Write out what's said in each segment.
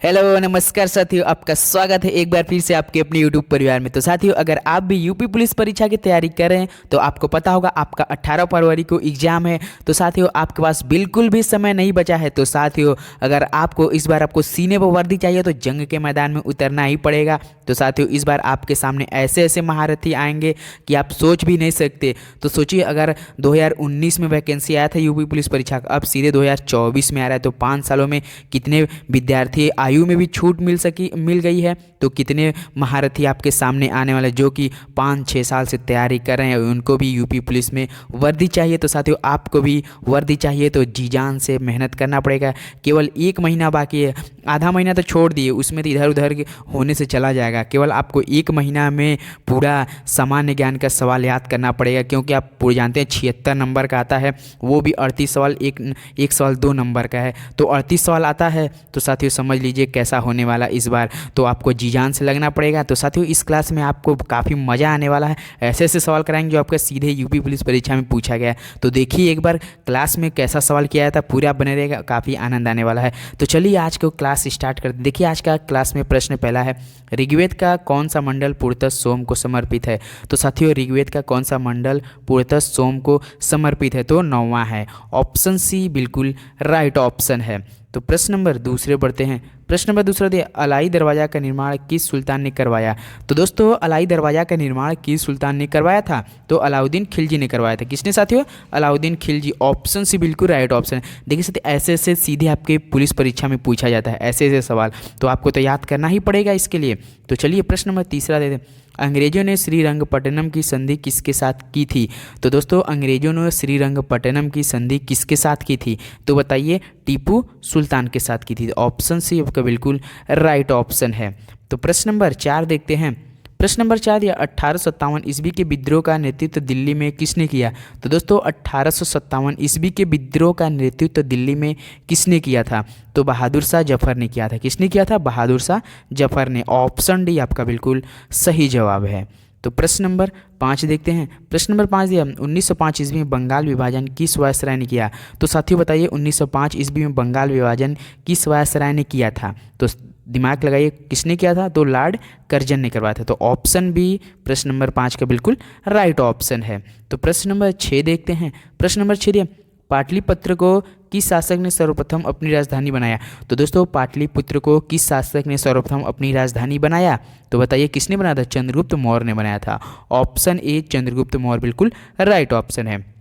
Hello नमस्कार साथियों, आपका स्वागत है एक बार फिर से आपके अपने यूट्यूब परिवार में। तो साथियों, अगर आप भी यूपी पुलिस परीक्षा की तैयारी कर रहे हैं तो आपको पता होगा आपका 18 फरवरी को एग्जाम है। तो साथियों, आपके पास बिल्कुल भी समय नहीं बचा है। तो साथियों, अगर आपको इस बार आपको सीने पर वर्दी चाहिए तो जंग के मैदान में उतरना ही पड़ेगा। तो साथियों, इस बार आपके सामने ऐसे ऐसे महारथी आएंगे कि आप सोच भी नहीं सकते। तो सोचिए, अगर 2019 में वैकेंसी आया था यूपी पुलिस परीक्षा का, अब सीधे 2024 में आ रहा है। तो 5 सालों में कितने विद्यार्थी आयु में भी छूट मिल गई है। तो कितने महारथी आपके सामने आने वाले जो कि 5-6 साल से तैयारी कर रहे हैं, उनको भी यूपी पुलिस में वर्दी चाहिए। तो साथियों, आपको भी वर्दी चाहिए तो जी जान से मेहनत करना पड़ेगा। केवल 1 महीना बाकी है, आधा महीना तो छोड़ दिए, उसमें तो इधर उधर होने से चला जाएगा। केवल आपको 1 महीना में पूरा सामान्य ज्ञान का सवाल याद करना पड़ेगा, क्योंकि आप पूरे जानते हैं 76 नंबर का आता है, वो भी 38 सवाल, एक सवाल 2 नंबर का है। तो 38 सवाल आता है। तो साथियों, समझ लीजिए कैसा होने वाला इस बार। तो आपको जी जान से लगना पड़ेगा। तो साथियों, इस क्लास में आपको काफ़ी मज़ा आने वाला है। ऐसे ऐसे सवाल कराएंगे जो आपका सीधे यूपी पुलिस परीक्षा में पूछा गया है। तो देखिए एक बार क्लास में कैसा सवाल किया था, पूरा बने रहेगा, काफ़ी आनंद आने वाला है। तो चलिए आज को क्लास स्टार्ट करते। देखिए आज का क्लास में प्रश्न पहला है, ऋग्वेद का कौन सा मंडल पूर्णतः सोम को समर्पित है। तो साथियों, ऋग्वेद का कौन सा मंडल पूर्णतः सोम को समर्पित है, तो 9वां है। ऑप्शन सी बिल्कुल राइट ऑप्शन है। तो प्रश्न नंबर दूसरे बढ़ते हैं। प्रश्न नंबर दूसरा दिया, अलाई दरवाज़ा का निर्माण किस सुल्तान ने करवाया। तो दोस्तों, अलाई दरवाज़ा का निर्माण किस सुल्तान ने करवाया था, तो अलाउद्दीन खिलजी ने करवाया था। किसने साथियों, अलाउद्दीन खिलजी। ऑप्शन सी बिल्कुल राइट ऑप्शन है। देखिए साथियों, ऐसे ऐसे सीधे आपके पुलिस परीक्षा में पूछा जाता है, ऐसे ऐसे सवाल, तो आपको तो याद करना ही पड़ेगा इसके लिए। तो चलिए प्रश्न नंबर तीसरा दे दें, अंग्रेजों ने श्रीरंगपट्टनम की संधि किसके साथ की थी। तो दोस्तों, अंग्रेजों ने श्रीरंगपट्टनम की संधि किसके साथ की थी, तो बताइए टीपू सुल्तान के साथ की थी। ऑप्शन सी आपका बिल्कुल राइट ऑप्शन है। तो प्रश्न नंबर 4 देखते हैं। प्रश्न नंबर 4 या 1857 ईस्वी के विद्रोह का नेतृत्व दिल्ली में किसने किया। तो दोस्तों, 1857 ईस्वी के विद्रोह का नेतृत्व दिल्ली में किसने किया था, तो बहादुर शाह जफर ने किया था। किसने किया था, बहादुर शाह जफर ने। ऑप्शन डी आपका बिल्कुल सही जवाब है। तो प्रश्न नंबर 5 देखते हैं। प्रश्न नंबर 5 दिया, 1905 ईस्वी में बंगाल विभाजन किस वायसराय ने किया। तो साथियों बताइए, 1905 ईस्वी में बंगाल विभाजन किस वायसराय ने किया था। तो दिमाग लगाइए, किसने किया था, तो लॉर्ड कर्जन ने करवाया था। तो ऑप्शन बी प्रश्न नंबर 5 का बिल्कुल राइट ऑप्शन है। तो प्रश्न नंबर 6 देखते हैं। प्रश्न नंबर 6 दिया, पाटलिपुत्र को किस शासक ने सर्वप्रथम अपनी राजधानी बनाया। तो दोस्तों, पाटलिपुत्र को किस शासक ने सर्वप्रथम अपनी राजधानी बनाया, तो बताइए किसने बनाया था, चंद्रगुप्त मौर्य ने बनाया था। ऑप्शन ए चंद्रगुप्त मौर्य बिल्कुल राइट ऑप्शन है।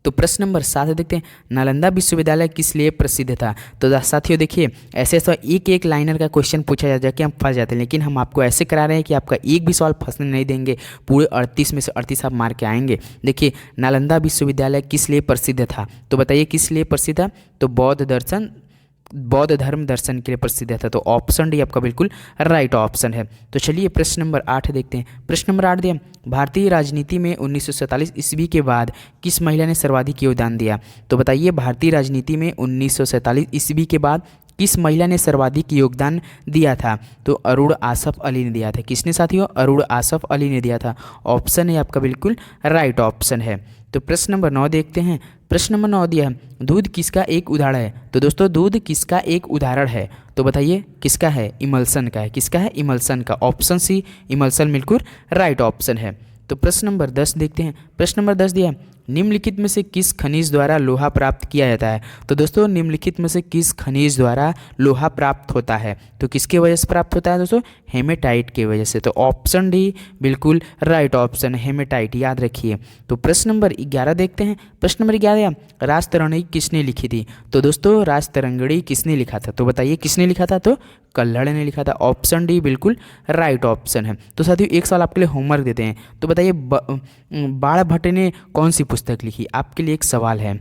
तो प्रश्न नंबर 7 देखते हैं, नालंदा विश्वविद्यालय किस लिए प्रसिद्ध था। तो साथियों देखिए, ऐसे ऐसा एक एक लाइनर का क्वेश्चन पूछा जाता है कि हम फंस जाते हैं, लेकिन हम आपको ऐसे करा रहे हैं कि आपका एक भी सवाल फंसने नहीं देंगे। पूरे 38 में से 38 आप मार के आएंगे। देखिए, नालंदा विश्वविद्यालय किस लिए प्रसिद्ध था, तो बताइए किस लिए प्रसिद्ध था, तो बौद्ध धर्म दर्शन के लिए प्रसिद्ध था। तो ऑप्शन डी आपका बिल्कुल राइट ऑप्शन है। तो चलिए प्रश्न नंबर 8 देखते हैं। प्रश्न नंबर 8 दिया, भारतीय राजनीति में 1947 ईस्वी के बाद किस महिला ने सर्वाधिक योगदान दिया। तो बताइए, भारतीय राजनीति में 1947 ईस्वी के बाद किस महिला ने सर्वाधिक योगदान दिया था, तो अरुण आसफ अली ने दिया था। किसने साथियों, अरुण आसफ अली ने दिया था। ऑप्शन है आपका बिल्कुल राइट ऑप्शन है। तो प्रश्न नंबर 9 देखते हैं। प्रश्न नंबर 9 दिया है, दूध किसका एक उदाहरण है। तो दोस्तों, दूध किसका एक उदाहरण है, तो बताइए किसका है, इमल्सन का है। किसका है, इमल्सन का। ऑप्शन सी इमल्सन बिल्कुल राइट ऑप्शन है। तो प्रश्न नंबर 10 देखते हैं। प्रश्न नंबर 10 दिया, निम्नलिखित में से किस खनिज द्वारा लोहा प्राप्त किया जाता है। तो दोस्तों, निम्नलिखित में से किस खनिज द्वारा लोहा प्राप्त होता है, तो किसके वजह से प्राप्त होता है दोस्तों, हेमेटाइट की वजह से। तो ऑप्शन डी बिल्कुल राइट ऑप्शन, हेमेटाइट, याद रखिए। तो प्रश्न नंबर 11 देखते हैं। प्रश्न नंबर 11, राजतरंगिणी किसने लिखी थी। तो दोस्तों, राजतरंगिणी किसने लिखा था, तो बताइए किसने लिखा था, तो कल्हड़ ने लिखा था। ऑप्शन डी बिल्कुल राइट ऑप्शन है। तो साथियों, एक सवाल आपके लिए होमवर्क देते हैं। तो बताइए, बाण भट्ट ने कौन सी पुस्तक लिखी। आपके लिए एक सवाल है,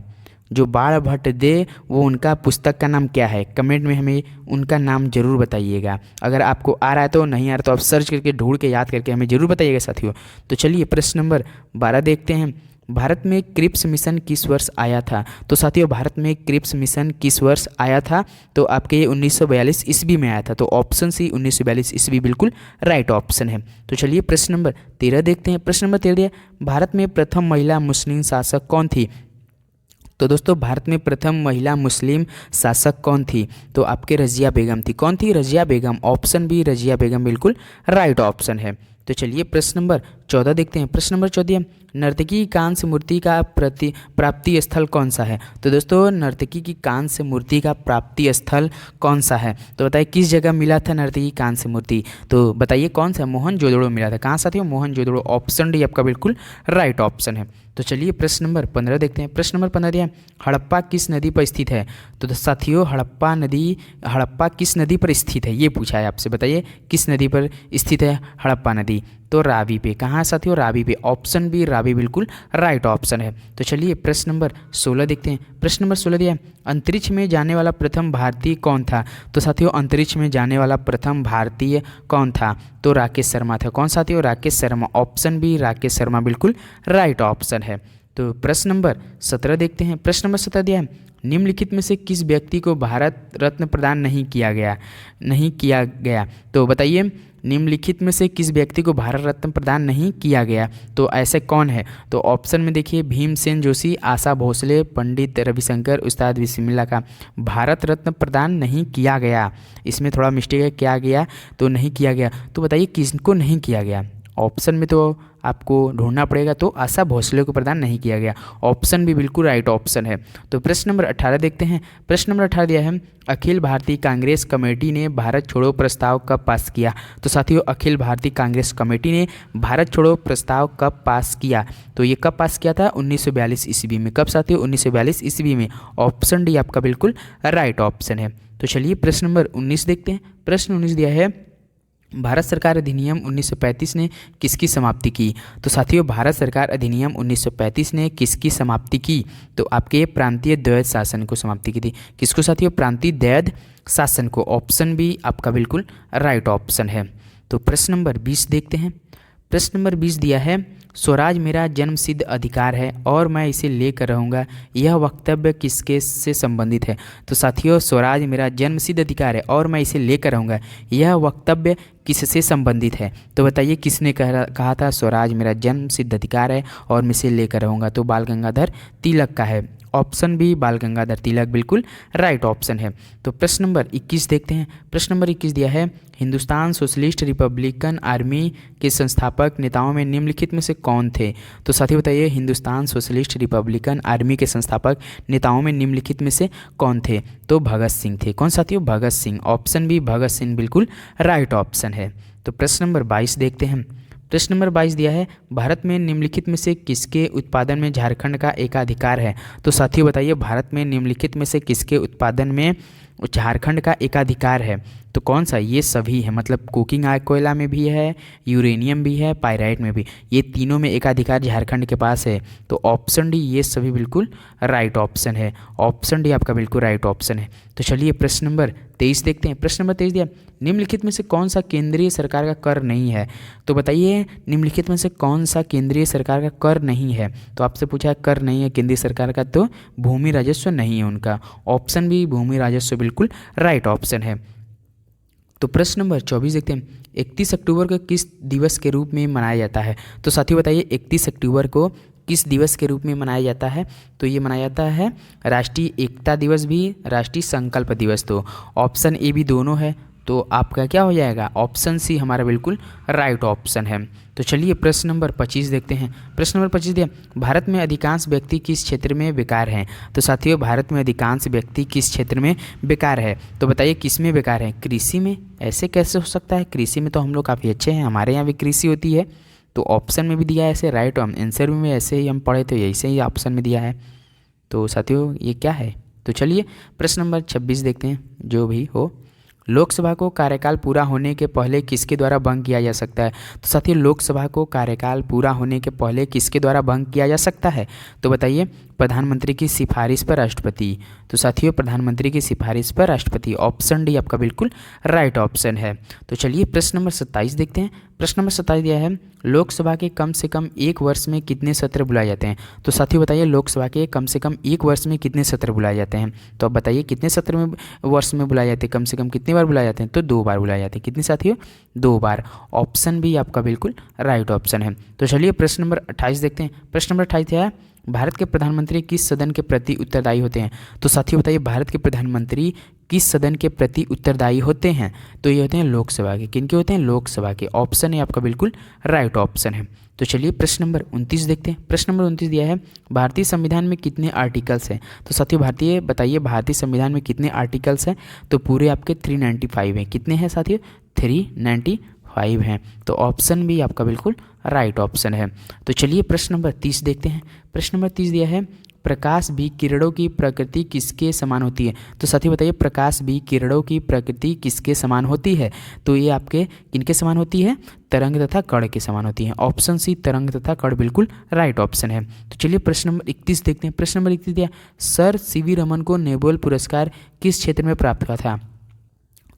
जो बाण भट्ट दे वो उनका पुस्तक का नाम क्या है, कमेंट में हमें उनका नाम जरूर बताइएगा। अगर आपको आ रहा है तो, नहीं आ रहा तो आप सर्च करके ढूंढ के याद करके हमें जरूर बताइएगा साथियों। तो चलिए प्रश्न नंबर 12 देखते हैं। भारत में क्रिप्स मिशन किस वर्ष आया था। तो साथियों, भारत में क्रिप्स मिशन किस वर्ष आया था, तो आपके ये 1942 ईस्वी में आया था। तो ऑप्शन सी 1942 ईस्वी बिल्कुल राइट ऑप्शन है। तो चलिए प्रश्न नंबर 13 देखते हैं। प्रश्न नंबर 13, भारत में प्रथम महिला मुस्लिम शासक कौन थी। तो दोस्तों भारत में प्रथम महिला मुस्लिम शासक कौन थी? तो आपके रजिया बेगम थी। कौन थी? रजिया बेगम। ऑप्शन बी रजिया बेगम बिल्कुल राइट ऑप्शन है। तो चलिए प्रश्न नंबर 14 देखते हैं। प्रश्न नंबर 14 है, नर्तकी की कांस्य मूर्ति का प्राप्ति स्थल कौन सा है? तो दोस्तों नर्तकी की कांस्य मूर्ति का प्राप्ति स्थल कौन सा है? तो बताइए किस जगह मिला था नर्तकी कांस्य मूर्ति? तो बताइए कौन सा? मोहनजोदड़ो मिला था। कहाँ साथियों? मोहनजोदड़ो। ऑप्शन डी आपका बिल्कुल राइट ऑप्शन है। तो चलिए प्रश्न नंबर 15 देखते हैं। प्रश्न नंबर 15 दिया, हड़प्पा किस नदी पर स्थित है? तो साथियों हड़प्पा किस नदी पर स्थित है ये पूछा है आपसे। बताइए किस नदी पर स्थित है हड़प्पा नदी? तो रावी पे। कहाँ साथियों? रावी पे। ऑप्शन बी रावी बिल्कुल राइट ऑप्शन है। तो चलिए प्रश्न नंबर 16 देखते हैं। प्रश्न नंबर 16 दिया, अंतरिक्ष में जाने वाला प्रथम भारतीय कौन था? तो साथियों अंतरिक्ष में जाने वाला प्रथम भारतीय कौन था? तो राकेश शर्मा था। कौन साथियों? राकेश शर्मा। ऑप्शन बी राकेश शर्मा बिल्कुल राइट ऑप्शन है। तो प्रश्न नंबर 17 देखते हैं। प्रश्न नंबर 17 दिया है, निम्नलिखित में से किस व्यक्ति को भारत रत्न प्रदान नहीं किया गया? तो बताइए निम्नलिखित में से किस व्यक्ति को भारत रत्न प्रदान नहीं किया गया? तो ऐसे कौन है? तो ऑप्शन में देखिए भीमसेन जोशी, आशा भोसले, पंडित रविशंकर, उस्ताद बिस्मिल्लाह का भारत रत्न प्रदान नहीं किया गया। इसमें थोड़ा मिस्टेक है, क्या गया? तो नहीं किया गया। तो बताइए किसको नहीं किया गया? ऑप्शन में तो आपको ढूंढना पड़ेगा। तो आशा भोसले को प्रदान नहीं किया गया। ऑप्शन भी बिल्कुल राइट ऑप्शन है। तो प्रश्न नंबर 18 देखते हैं। प्रश्न नंबर 18 दिया है, अखिल भारतीय कांग्रेस कमेटी ने भारत छोड़ो प्रस्ताव कब पास किया? तो साथियों अखिल भारतीय कांग्रेस कमेटी ने भारत छोड़ो प्रस्ताव कब पास किया? तो ये कब पास किया था? 1942 ईस्वी में। कब साथियों? 1942 ईस्वी में। ऑप्शन डी आपका बिल्कुल राइट ऑप्शन है। तो चलिए प्रश्न नंबर 19 देखते हैं। प्रश्न 19 दिया है, भारत सरकार अधिनियम 1935 ने किसकी समाप्ति की? तो साथियों भारत सरकार अधिनियम 1935 ने किसकी समाप्ति की? तो आपके प्रांतीय द्वैध शासन को समाप्ति की थी। किसको साथियों? प्रांतीय द्वैध शासन को। ऑप्शन बी आपका बिल्कुल राइट ऑप्शन है। तो प्रश्न नंबर 20 देखते हैं। प्रश्न नंबर 20 दिया है, स्वराज मेरा जन्मसिद्ध अधिकार है और मैं इसे लेकर रहूँगा, यह वक्तव्य किसके से संबंधित है? तो साथियों स्वराज मेरा जन्मसिद्ध अधिकार है और मैं इसे लेकर रहूँगा, यह वक्तव्य किससे संबंधित है? तो बताइए किसने कहा था स्वराज मेरा जन्मसिद्ध अधिकार है और मैं इसे लेकर रहूँगा? तो बाल गंगाधर तिलक का है। ऑप्शन बी बाल गंगाधर तिलक बिल्कुल राइट ऑप्शन है। तो प्रश्न नंबर 21 देखते हैं। प्रश्न नंबर 21 दिया है, हिंदुस्तान सोशलिस्ट रिपब्लिकन आर्मी के संस्थापक नेताओं में निम्नलिखित में से कौन थे? तो साथी बताइए हिंदुस्तान सोशलिस्ट रिपब्लिकन आर्मी के संस्थापक नेताओं में निम्नलिखित में से कौन थे? तो भगत सिंह थे। कौन साथियों? भगत सिंह। ऑप्शन बी भगत सिंह बिल्कुल राइट ऑप्शन है। तो प्रश्न नंबर 22 देखते हैं। प्रश्न नंबर 22 दिया है, भारत में निम्नलिखित में से किसके उत्पादन में झारखंड का एकाधिकार है? तो साथियों बताइए भारत में निम्नलिखित में से किसके उत्पादन में झारखंड का एकाधिकार है? तो कौन सा? ये सभी है, मतलब कोकिंग कोयला में भी है, यूरेनियम भी है, पायराइट में भी, ये तीनों में एकाधिकार झारखंड के पास है। तो ऑप्शन डी ये सभी बिल्कुल राइट ऑप्शन है। ऑप्शन डी आपका बिल्कुल राइट ऑप्शन है। तो चलिए प्रश्न नंबर 23 देखते हैं। प्रश्न नंबर 23 दिया, निम्नलिखित में से कौन सा केंद्रीय सरकार का कर नहीं है? तो बताइए निम्नलिखित में से कौन सा केंद्रीय सरकार का कर नहीं है? तो आपसे पूछा है कर नहीं है केंद्रीय सरकार का, तो भूमि राजस्व नहीं है उनका। ऑप्शन बी भूमि राजस्व बिल्कुल राइट ऑप्शन है। तो प्रश्न नंबर 24 देखते हैं, 31 अक्टूबर को किस दिवस के रूप में मनाया जाता है? तो साथियों बताइए 31 अक्टूबर को किस दिवस के रूप में मनाया जाता है? तो ये मनाया जाता है राष्ट्रीय एकता दिवस भी, राष्ट्रीय संकल्प दिवस। तो ऑप्शन ए भी दोनों है, तो आपका क्या हो जाएगा? ऑप्शन सी हमारा बिल्कुल राइट ऑप्शन है। तो चलिए प्रश्न नंबर 25 देखते हैं। प्रश्न नंबर 25 दिया, भारत में अधिकांश व्यक्ति किस क्षेत्र में बेकार हैं? तो साथियों भारत में अधिकांश व्यक्ति किस क्षेत्र में बेकार है? तो बताइए किस में बेकार है? कृषि में। ऐसे कैसे हो सकता है? कृषि में तो हम लोग काफ़ी अच्छे हैं, हमारे यहाँ भी कृषि होती है। तो ऑप्शन में भी दिया है ऐसे, राइट आंसर में ऐसे ही हम पढ़े तो ऐसे ही ऑप्शन में दिया है। तो साथियों ये क्या है? तो चलिए प्रश्न नंबर 26 देखते हैं। जो भी हो, लोकसभा को कार्यकाल पूरा होने के पहले किसके द्वारा भंग किया जा सकता है? तो साथियों लोकसभा को कार्यकाल पूरा होने के पहले किसके द्वारा भंग किया जा सकता है? तो बताइए प्रधानमंत्री की सिफारिश पर राष्ट्रपति। तो साथियों प्रधानमंत्री की सिफारिश पर राष्ट्रपति। ऑप्शन डी आपका बिल्कुल राइट ऑप्शन है। तो चलिए प्रश्न नंबर 27 देखते हैं। प्रश्न नंबर 27 दिया है, लोकसभा के कम से कम एक वर्ष में कितने सत्र बुलाए जाते हैं? तो साथियों बताइए लोकसभा के कम से कम एक वर्ष में कितने सत्र बुलाए जाते हैं? तो अब बताइए कितने सत्र में वर्ष में बुलाए जाते हैं? कम से कम कितनी बार बुलाए जाते हैं? तो 2 बार बुलाए जाते हैं। कितनी साथियों? 2 बार। ऑप्शन भी आपका बिल्कुल राइट ऑप्शन है। तो चलिए प्रश्न नंबर 28 देखते हैं। प्रश्न नंबर 28 है, भारत के प्रधानमंत्री किस सदन के प्रति उत्तरदायी होते हैं? तो साथियों बताइए भारत के प्रधानमंत्री किस सदन के प्रति उत्तरदायी होते हैं? तो ये होते हैं लोकसभा के। किनके होते हैं? लोकसभा के। ऑप्शन है आपका बिल्कुल राइट ऑप्शन है। तो चलिए प्रश्न नंबर 29 देखते हैं। प्रश्न नंबर 29 दिया है भारतीय संविधान में कितने आर्टिकल्स हैं? तो साथियों बताइए भारतीय संविधान में कितने आर्टिकल्स हैं? तो पूरे आपके 395 हैं। कितने हैं साथियों? 395 हैं। तो ऑप्शन भी आपका बिल्कुल राइट ऑप्शन है। तो चलिए प्रश्न नंबर 30 देखते हैं। प्रश्न नंबर 30 दिया है प्रकाश भी किरणों की प्रकृति किसके समान होती है? तो साथियों बताइए प्रकाश भी किरणों की प्रकृति किसके समान होती है? तो ये आपके किनके समान होती है? तरंग तथा कण के समान होती है। ऑप्शन सी तरंग तथा कण बिल्कुल राइट ऑप्शन है। तो चलिए प्रश्न नंबर 31 देखते हैं। प्रश्न नंबर 31 दिया सर सीवी रमन को नोबेल पुरस्कार किस क्षेत्र में प्राप्त हुआ था?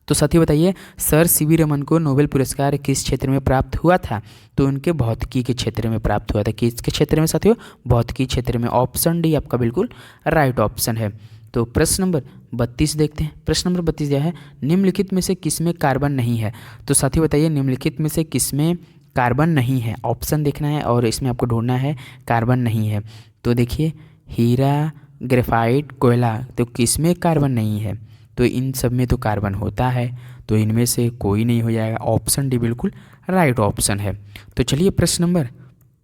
तो साथियों बताइए सर सीवी रमन को नोबेल पुरस्कार किस क्षेत्र में प्राप्त हुआ था? तो उनके भौतिकी के क्षेत्र में प्राप्त हुआ था। किसके क्षेत्र में साथियों? भौतिकी क्षेत्र में। ऑप्शन डी आपका बिल्कुल राइट ऑप्शन है। तो प्रश्न नंबर 32 देखते हैं। प्रश्न नंबर 32 दिया है निम्नलिखित में से किसमें कार्बन नहीं है? तो साथियों बताइए निम्नलिखित में से किसमें कार्बन नहीं है? ऑप्शन देखना है और इसमें आपको ढूंढना है कार्बन नहीं है। तो देखिए हीरा, ग्रेफाइट, कोयला, तो किसमें कार्बन नहीं है? तो इन सब में तो कार्बन होता है, तो इनमें से कोई नहीं हो जाएगा। ऑप्शन डी बिल्कुल राइट ऑप्शन है। तो चलिए प्रश्न नंबर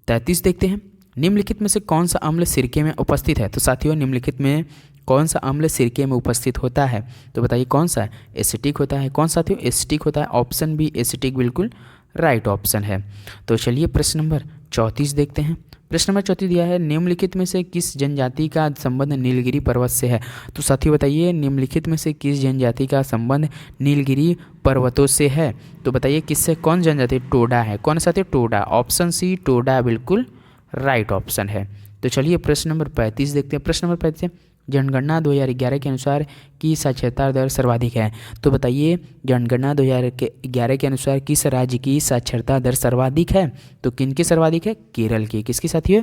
33 देखते हैं। निम्नलिखित में से कौन सा अम्ल सिरके में उपस्थित है? तो साथियों निम्नलिखित में कौन सा अम्ल सिरके में उपस्थित होता है? तो बताइए कौन सा? एसिटिक होता है। कौन सा साथियों? एसिटिक होता है। ऑप्शन बी एसिटिक बिल्कुल राइट ऑप्शन है। तो चलिए प्रश्न नंबर 34 देखते हैं। प्रश्न नंबर 34 दिया है निम्नलिखित में से किस जनजाति का संबंध नीलगिरी पर्वत से है? तो साथियों बताइए निम्नलिखित में से किस जनजाति का संबंध नीलगिरी पर्वतों से है? तो बताइए किससे? कौन जनजाति? टोडा है। कौन साथियों? टोडा। ऑप्शन सी टोडा बिल्कुल राइट ऑप्शन है। तो चलिए प्रश्न नंबर 35 देखते हैं। प्रश्न नंबर 35 जनगणना 2011 के अनुसार की साक्षरता दर सर्वाधिक है? तो बताइए जनगणना 2011 के अनुसार किस राज्य की साक्षरता दर सर्वाधिक है? तो किनकी सर्वाधिक है? केरल की। किसकी साथियों?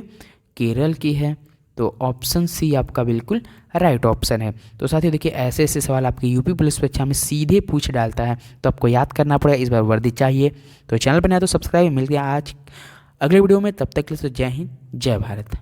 केरल की है। तो ऑप्शन सी आपका बिल्कुल राइट ऑप्शन है। तो साथियों देखिए ऐसे ऐसे सवाल आपके यूपी पुलिस परीक्षा में सीधे पूछ डालता है, तो आपको याद करना पड़ेगा। इस बार वर्दी चाहिए तो चैनल पर नया तो सब्सक्राइब। मिल गया आज अगले वीडियो में, तब तक के लिए तो जय हिंद जय भारत।